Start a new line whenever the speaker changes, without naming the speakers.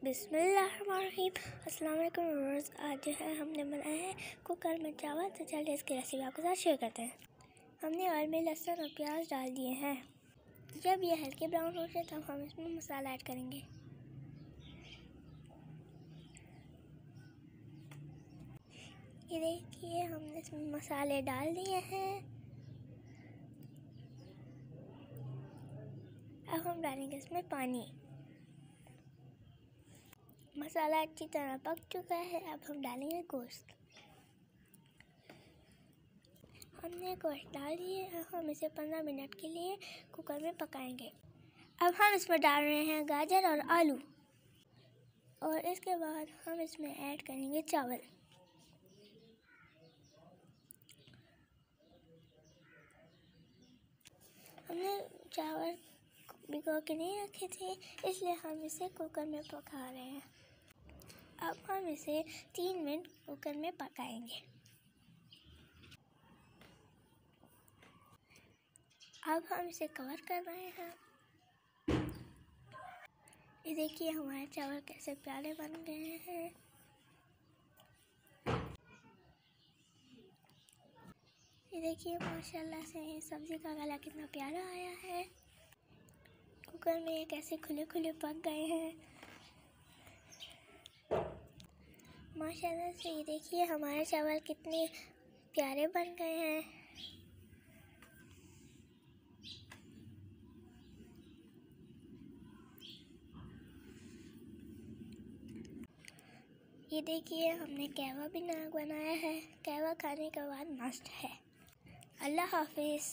बिस्मिल्लाहिर्रहमानिर्रहीम। अस्सलाम वालेकुम व्यूअर्स। आज जो है हमने बनाया है कुकर में चावल। तो चलिए इसकी रेसिपी आपके साथ शेयर करते हैं। हमने ऑयल में लहसुन और प्याज डाल दिए हैं। जब ये हल्के ब्राउन हो जाए तब हम इसमें मसाला ऐड करेंगे। ये देखिए हमने इसमें मसाले डाल दिए हैं। अब हम डालेंगे इसमें पानी। मसाला अच्छी तरह पक चुका है। अब हम डालेंगे गोश्त। हमने गोश्त डाल दिए। हम इसे 15 मिनट के लिए कुकर में पकाएंगे। अब हम इसमें डाल रहे हैं गाजर और आलू, और इसके बाद हम इसमें ऐड करेंगे चावल। हमने चावल भिगो के नहीं रखे थे, इसलिए हम इसे कुकर में पका रहे हैं। अब हम इसे 3 मिनट कुकर में पकाएंगे। अब हम इसे कवर कर रहे हैं। ये देखिए हमारे चावल कैसे प्यारे बन गए हैं। ये देखिए माशाल्लाह से सब्जी का कलर कितना प्यारा आया है। कुकर में ये कैसे खुले खुले पक गए हैं माशाल्लाह से। ये देखिए हमारे चावल कितने प्यारे बन गए हैं। ये देखिए हमने कहवा भी बनाया है। कहवा खाने के बाद मस्त है। अल्लाह हाफिज़।